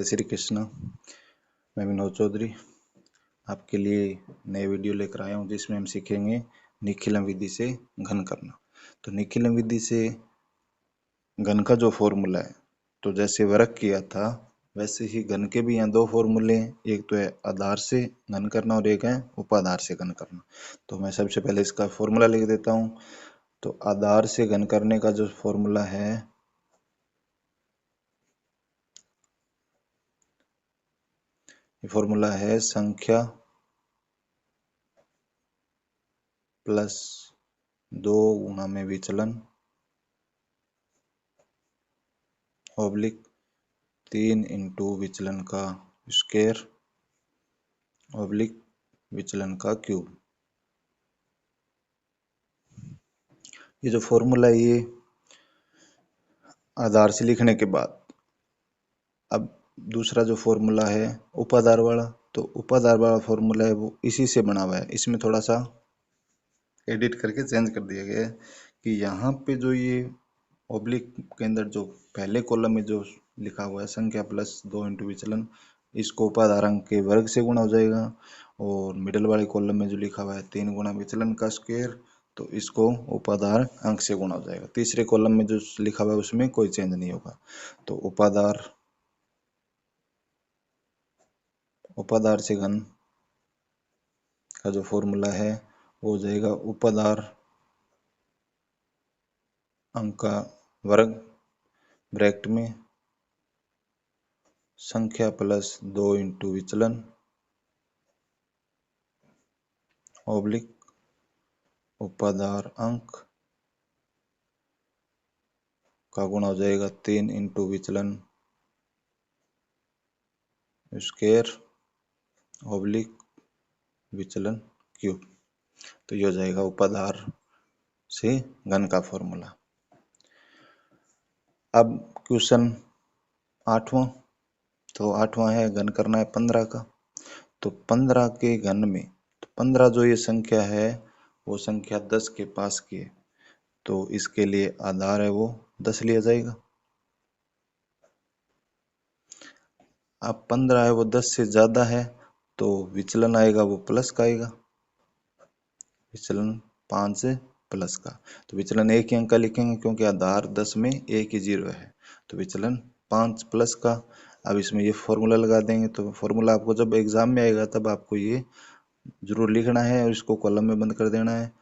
जय श्री कृष्ण। मैं विनोद चौधरी आपके लिए नए वीडियो लेकर आया हूँ जिसमें हम सीखेंगे निखिलम विधि से घन करना। तो निखिलम विधि से घन का जो फॉर्मूला है, तो जैसे वर्ग किया था वैसे ही घन के भी यहाँ दो फॉर्मूले हैं, एक तो है आधार से घन करना और एक है उपाधार से घन करना। तो मैं सबसे पहले इसका फॉर्मूला लिख देता हूँ। तो आधार से घन करने का जो फॉर्मूला है फॉर्मूला है संख्या प्लस 2 गुणा में विचलन ऑब्लिक 3 इंटू विचलन का स्क्वायर ऑब्लिक विचलन का क्यूब। ये जो फॉर्मूला है ये आधार से लिखने के बाद अब दूसरा जो फॉर्मूला है उपाधार वाला, तो उपाधार वाला फॉर्मूला है वो इसी से बना हुआ है। इसमें थोड़ा सा एडिट करके चेंज कर दिया गया है कि यहाँ पे जो ये ऑब्लिक के अंदर जो पहले कॉलम में जो लिखा हुआ है संख्या प्लस 2 इंटू विचलन, इसको उपाधार अंक के वर्ग से गुणा हो जाएगा। और मिडल वाले कॉलम में जो लिखा हुआ है 3 गुणा विचलन का स्क्वायर, तो इसको उपाधार अंक से गुणा हो जाएगा। तीसरे कॉलम में जो लिखा हुआ है उसमें कोई चेंज नहीं होगा। तो उपाधार से घन का जो फॉर्मूला है वो हो जाएगा उपाधार अंक का वर्ग ब्रैकेट में संख्या प्लस 2 इंटू विचलन ऑब्लिक उपाधार अंक का गुणा हो जाएगा 3 इंटू विचलन स्क्वायर ऑब्लिक विचलन क्यूब। तो ये हो जाएगा उपाधार से घन का फॉर्मूला। अब क्वेश्चन 8वां, तो 8वां है घन करना है 15 का। तो 15 के घन में, तो 15 जो ये संख्या है वो संख्या 10 के पास की है, तो इसके लिए आधार है वो 10 लिया जाएगा। अब 15 है वो 10 से ज्यादा है तो विचलन आएगा वो प्लस का आएगा, विचलन 5 से प्लस का। तो विचलन एक ही अंक का लिखेंगे क्योंकि आधार 10 में एक ही जीरो है, तो विचलन 5 प्लस का। अब इसमें ये फॉर्मूला लगा देंगे, तो फॉर्मूला आपको जब एग्जाम में आएगा तब आपको ये जरूर लिखना है और इसको कॉलम में बंद कर देना है।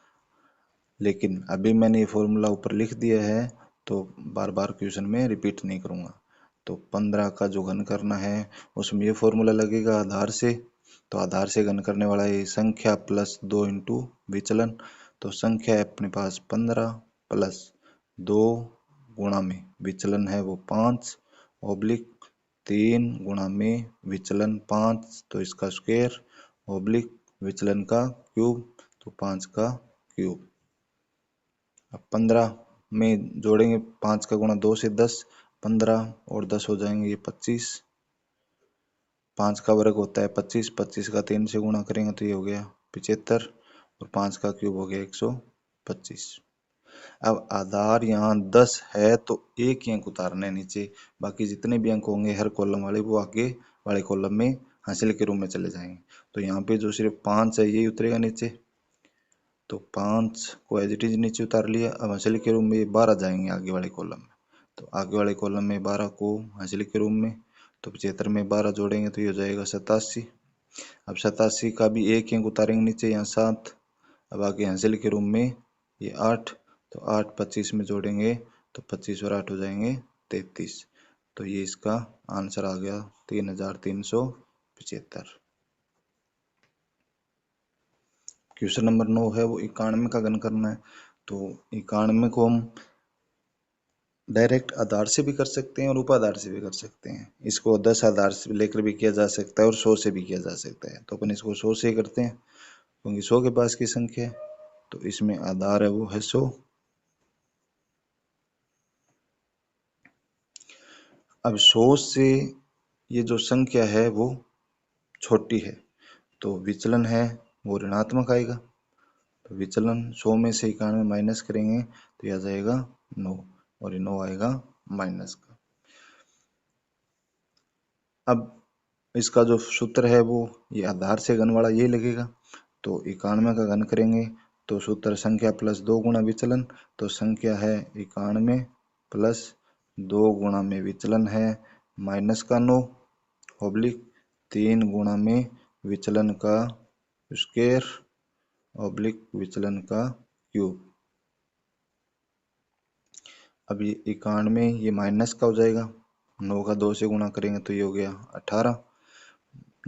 लेकिन अभी मैंने ये फॉर्मूला ऊपर लिख दिया है तो बार बार क्वेश्चन में रिपीट नहीं करूंगा। तो 15 का जो घन करना है उसमें ये फॉर्मूला लगेगा आधार से। तो आधार से घन करने वाला ये संख्या प्लस 2 इंटू विचलन। तो संख्या है अपने पास 15 प्लस 2 गुणा में विचलन है वो 5 ऑब्लिक 3 गुणा में विचलन 5, तो इसका स्क्वायर ऑब्लिक विचलन का क्यूब, तो 5 का क्यूब। अब 15 में जोड़ेंगे 5 का गुणा 2 से 10, 15 और 10 हो जाएंगे ये 25। 5 का वर्ग होता है 25, 25 का 3 से गुणा करेंगे तो ये हो गया 75 और 5 का क्यूब हो गया 125। अब आधार यहाँ 10 है तो एक ही अंक उतारना है नीचे, बाकी जितने भी अंक होंगे हर कॉलम वाले वो आगे वाले कॉलम में हासिल के रूप में चले जाएंगे। तो यहाँ पे जो सिर्फ 5 है यही उतरेगा नीचे, तो 5 को एज इट इज नीचे उतार लिया। अब हासिल के रूप में 12 जाएंगे आगे वाले कॉलम में, तो आगे वाले कॉलम में 12 को हासिल के रूप में, तो 75 में 12 जोड़ेंगे तो ये हो जाएगा 87। अब 87 का भी एक अंक उतारेंगे नीचे, यहाँ 7। अब आगे हासिल के रूप में ये 8, तो 8 25 में जोड़ेंगे तो 25 और 8 हो जाएंगे 33। तो ये इसका आंसर आ गया 3375। क्वेश्चन नंबर 9 है वो 91 का घन करना है। तो 91 को हम डायरेक्ट आधार से भी कर सकते हैं और उपाधार से भी कर सकते हैं। इसको 10 आधार से लेकर भी किया जा सकता है और 100 से भी किया जा सकता है। तो अपन इसको 100 से करते हैं क्योंकि 100 के पास की संख्या है, तो इसमें आधार है वो है 100। अब 100 से ये जो संख्या है वो छोटी है तो विचलन है वो ऋणात्मक आएगा। तो विचलन 100 में से 91 माइनस करेंगे तो यह आ जाएगा 9 और ये 9 आएगा माइनस का। अब इसका जो सूत्र है वो ये आधार से घन वाला ये लगेगा। तो 91 का घन करेंगे तो सूत्र संख्या प्लस 2 गुणा विचलन, तो संख्या है 91 प्लस 2 गुणा में विचलन है माइनस का 9 ऑब्लिक 3 गुणा में विचलन का स्क्वायर ऑब्लिक विचलन का क्यूब। अब ये 91 ये माइनस का हो जाएगा, 9 का 2 से गुणा करेंगे तो ये हो गया 18,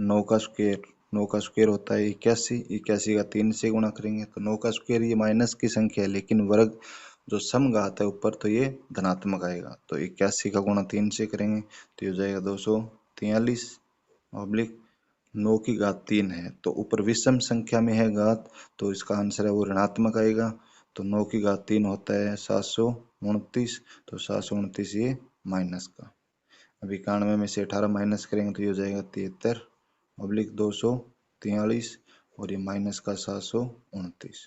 9 का स्क्वायर होता है 81, 81 का 3 से गुणा करेंगे तो 9 का स्क्वायर ये माइनस की संख्या है, लेकिन वर्ग जो समघात है ऊपर तो ये धनात्मक आएगा। तो 81 का गुणा 3 से करेंगे तो ये हो जाएगा 243 ऑब्लिक 9 की घात 3 है, तो ऊपर विषम संख्या में है घात तो इसका आंसर है वो ऋणात्मक आएगा। तो 9 की घात 3 होता है 729, तो 729 ये माइनस का। अब 91 में से 18 माइनस करेंगे तो ये हो जाएगा 73 ऑब्लिक 243 और ये माइनस का 729।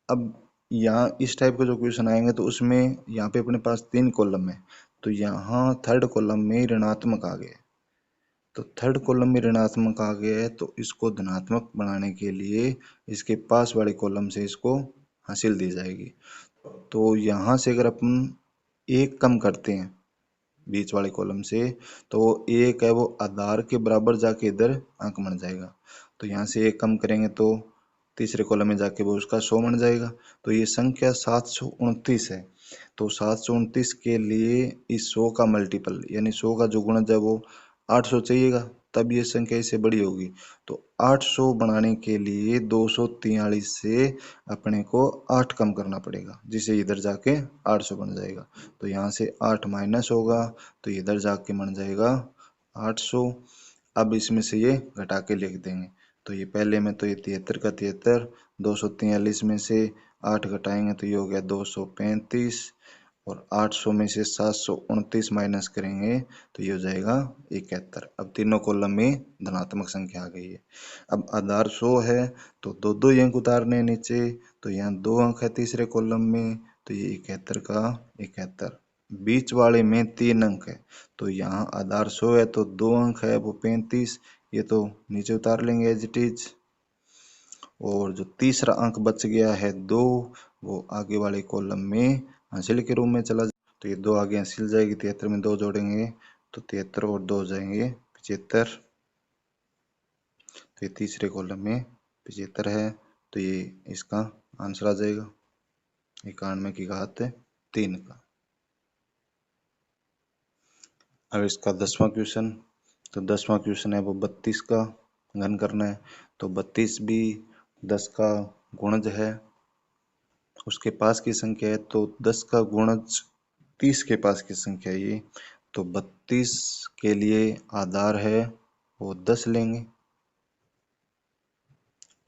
अब यहाँ इस टाइप का जो क्वेश्चन आएंगे तो उसमें यहाँ पे अपने पास 3 कॉलम है, तो यहाँ थर्ड कॉलम में ऋणात्मक आ गया, तो थर्ड कॉलम में ऋणात्मक आ गया है तो इसको धनात्मक बनाने के लिए इसके पास वाले कॉलम से इसको हासिल दी जाएगी। तो यहाँ से अगर अपन एक कम करते हैं बीच वाले कॉलम से तो वो एक है वो आधार के बराबर जाके इधर अंक बन जाएगा, तो यहाँ से एक कम करेंगे तो तीसरे कॉलम में जाके वो उसका 100 बन जाएगा। तो ये संख्या 729 है, तो 729 के लिए इस 100 का मल्टीपल यानी 100 का जो गुणज है वो 800 चाहिएगा, तब ये संख्या इससे बड़ी होगी। तो 800 बनाने के लिए 243 से अपने को 8 कम करना पड़ेगा, जिसे इधर जाके 800 बन जाएगा। तो यहाँ से 8 माइनस होगा तो इधर जाके बन जाएगा 800। अब इसमें से ये घटा के लिख देंगे, तो ये पहले में तो ये 73 का 73, 243 में से 8 घटाएंगे तो ये हो गया 235 और 800 में से 729 माइनस करेंगे तो ये हो जाएगा 71। अब तीनों कॉलम में धनात्मक संख्या आ गई है। अब आधार 100 है तो दो दो अंक उतारने हैं नीचे, तो यहाँ 2 अंक है तीसरे कॉलम में तो ये 71 का 71। बीच वाले में 3 अंक है तो यहाँ आधार 100 है तो 2 अंक है वो 35, ये तो नीचे उतार लेंगे एज इट इज। और जो तीसरा अंक बच गया है 2 वो आगे वाले कॉलम में हासिल के रूप में चला जाए, तो ये 2 आगे हासिल जाएगी, 73 में 2 जोड़ेंगे तो 73 और 2 हो जाएंगे 75, तो ये तीसरे कॉलम में 75 है, तो ये इसका आंसर आ जाएगा 91 की घात 3 का। अब इसका 10वां क्वेश्चन, तो 10वां क्वेश्चन है वो 32 का घन करना है, तो 32 भी 10 का गुणज है, उसके पास की संख्या है, तो 10 का गुणज 30 के पास की संख्या है ये, तो 32 के लिए आधार है वो 10 लेंगे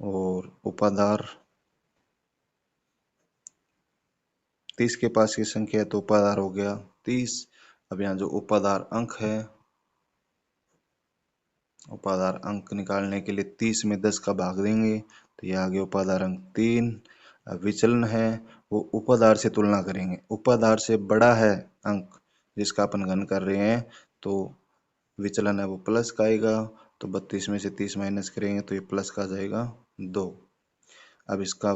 और उपाधार 30 के पास की संख्या है तो उपाधार हो गया 30। अब यहाँ जो उपाधार अंक है, उपाधार अंक निकालने के लिए 30 में 10 का भाग देंगे तो ये आ गया उपाधार अंक 3। अब विचलन है वो उपाधार से तुलना करेंगे, उपाधार से बड़ा है अंक जिसका अपन घन कर रहे हैं तो विचलन है वो प्लस का आएगा, तो 32 में से 30 माइनस करेंगे तो ये प्लस का आ जाएगा 2। अब इसका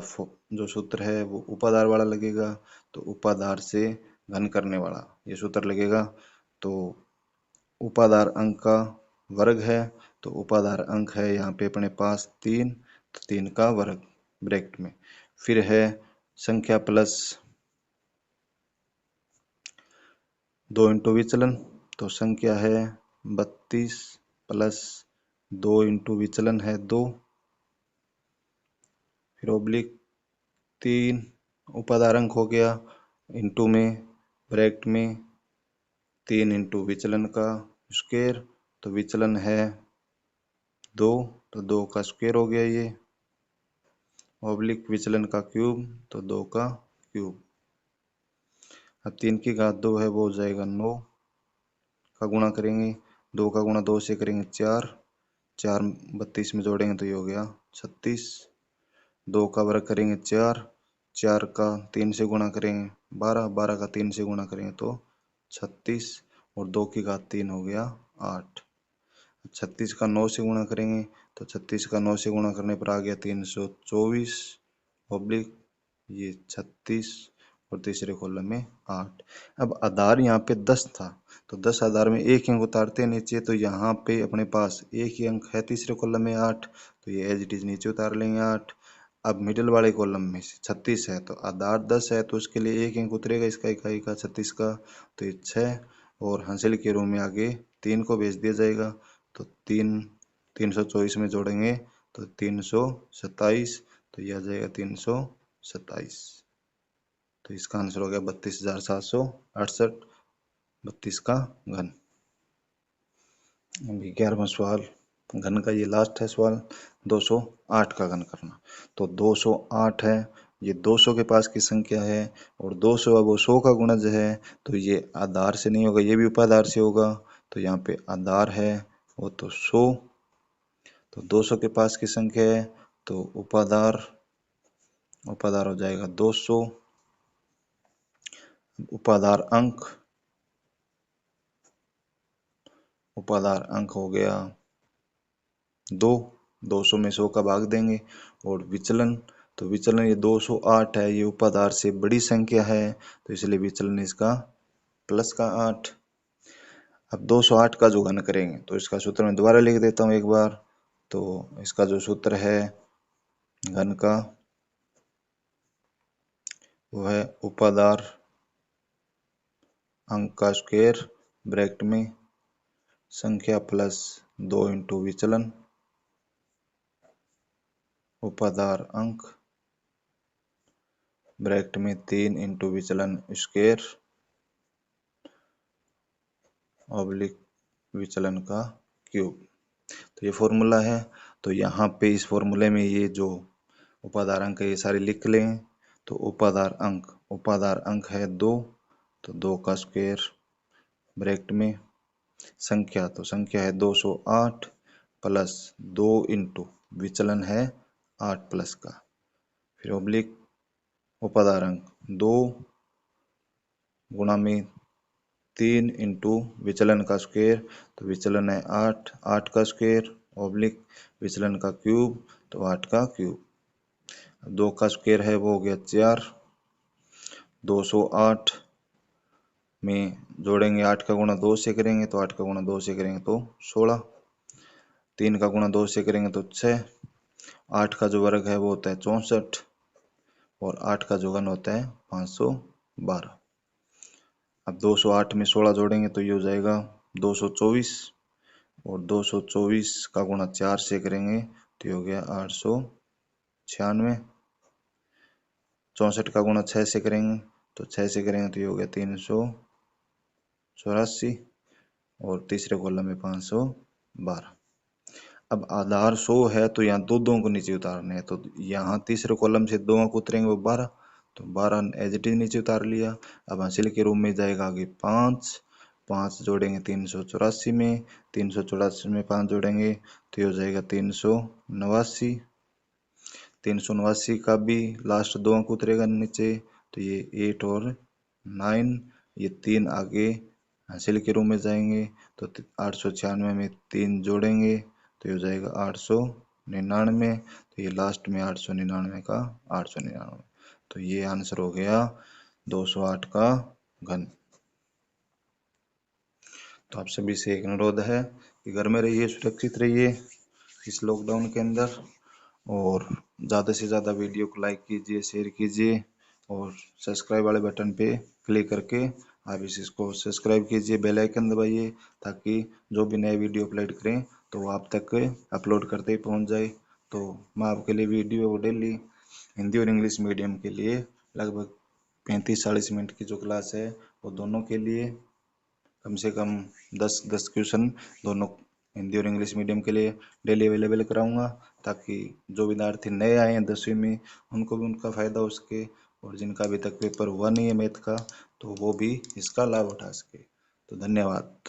जो सूत्र है वो उपाधार वाला लगेगा, तो उपाधार से घन करने वाला ये सूत्र लगेगा, तो उपाधार अंक का वर्ग है, तो उपाधार अंक है यहाँ पे अपने पास 3, तो 3 का वर्ग ब्रैकेट में, फिर है संख्या प्लस 2 इंटू विचलन, तो संख्या है 32 प्लस 2 इंटू विचलन है 2, फिर ओब्लिक 3 उपाधार अंक हो गया इंटू में ब्रैकेट में 3 इंटू विचलन का स्क्वायर, तो विचलन है 2, तो 2 का स्क्वायर हो गया ये, ऑब्लिक विचलन का क्यूब तो 2 का क्यूब। अब 3 की घात 2 है वो हो जाएगा 9 का गुणा करेंगे, 2 का गुणा 2 से करेंगे 4, 4 32 में जोड़ेंगे तो ये हो गया 36, 2 का वर्ग करेंगे 4, 4 का 3 से गुणा करेंगे 12, 12 का 3 से गुणा करेंगे तो 36 और 2 की घात 3 हो गया 8। 36 का 9 से गुणा करेंगे तो 36 का 9 से गुणा करने पर आ गया 324 ऑब्लिक ये 36 और तीसरे कॉलम में 8। अब आधार यहाँ पे 10 था तो 10 आधार में एक अंक उतारते हैं नीचे, तो यहाँ पे अपने पास एक ही अंक है तीसरे कॉलम में 8, तो ये एज इट इज नीचे उतार लेंगे 8। अब मिडिल वाले कॉलम में 36 है तो आधार 10 है तो उसके लिए एक अंक उतरेगा इसका इकाई का 36 का, तो ये 6 और हासिल के रूम में आगे 3 को भेज दिया जाएगा, तो 324 में जोड़ेंगे तो 327, तो यह आ जाएगा 327। तो इसका आंसर हो गया 32,768, 32 का घन। अभी 11वां सवाल घन का, ये लास्ट है सवाल 208 का घन करना। तो 208 है, ये 200 के पास की संख्या है और 200 अब वो 100 का गुणज है, तो ये आधार से नहीं होगा, ये भी उपाधार से होगा। तो यहाँ पे आधार है वो तो 100, तो 200 के पास की संख्या है तो उपाधार हो जाएगा 200। उपाधार अंक हो गया 2, 200 में 100 का भाग देंगे। और विचलन, तो विचलन ये 208 है, ये उपाधार से बड़ी संख्या है तो इसलिए विचलन इसका प्लस का 8। अब 208 का जो घन करेंगे तो इसका सूत्र मैं दोबारा लिख देता हूँ एक बार। तो इसका जो सूत्र है घन का वो है उपाधार अंक का स्क्वायर ब्रैकेट में संख्या प्लस 2 इंटू विचलन, उपाधार अंक ब्रैकेट में 3 इंटू विचलन स्क्वायर ऑब्लिक विचलन का क्यूब। तो ये फॉर्मूला है, तो यहाँ पे इस फॉर्मूले में ये जो उपाधार अंक है ये सारे लिख लें। तो उपाधार अंक है 2, तो 2 का स्क्वायर ब्रैकेट में संख्या, तो संख्या है 208 प्लस 2 इंटू विचलन है 8 प्लस का, फिर ऑब्लिक उपाधार अंक 2 गुणा में 3 इंटू विचलन का स्क्वायर, तो विचलन है 8, 8 का स्क्वायर ऑब्लिक विचलन का क्यूब, तो 8 का क्यूब। 2 का स्क्वायर है वो हो गया 4, 208 में जोड़ेंगे 8 का गुणा 2 से करेंगे तो 8 का गुणा 2 से करेंगे तो 16, 3 का गुणा 2 से करेंगे तो 6, 8 का जो वर्ग है वो होता है 64 और 8 का जो घन होता है 512। अब 208 में 16 जोड़ेंगे तो ये हो जाएगा 224 और 224 का गुणा 4 से करेंगे तो ये हो गया 896, 64 का गुणा 6 से करेंगे तो 6 से करेंगे तो ये हो गया 384 और तीसरे कॉलम में 512। अब आधार 100 है तो यहाँ दो को नीचे उतारने हैं, तो यहाँ तीसरे कॉलम से 2 अंक उतरेंगे वो 12, तो 12 एज इट इज नीचे उतार लिया। अब हासिल के रूप में जाएगा आगे 5 जोड़ेंगे 384 में, 384 में 5 जोड़ेंगे तो ये हो जाएगा 389, 389 का भी लास्ट 2 अंक उतरेगा नीचे, तो ये 8 और 9, ये 3 आगे हासिल के रूप में जाएंगे तो 896 में 3 जोड़ेंगे तो ये हो जाएगा 899, तो ये लास्ट में 899 का 899, तो ये आंसर हो गया 208 का घन। तो आप सभी से एक अनुरोध है कि घर में रहिए, सुरक्षित रहिए इस लॉकडाउन के अंदर, और ज़्यादा से ज़्यादा वीडियो को लाइक कीजिए, शेयर कीजिए और सब्सक्राइब वाले बटन पे क्लिक करके आप इसको सब्सक्राइब कीजिए, बेल आइकन दबाइए ताकि जो भी नए वीडियो अपलोड करें तो वो आप तक अपलोड करते ही पहुंच जाए। तो मैं आपके लिए वीडियो डेली हिंदी और इंग्लिश मीडियम के लिए लगभग 35-40 मिनट की जो क्लास है वो दोनों के लिए कम से कम 10 क्वेश्चन दोनों हिंदी और इंग्लिश मीडियम के लिए डेली अवेलेबल कराऊंगा, ताकि जो विद्यार्थी नए आए हैं 10वीं में उनको भी उनका फ़ायदा हो सके, और जिनका अभी तक पेपर हुआ नहीं है मैथ का तो वो भी इसका लाभ उठा सके। तो धन्यवाद।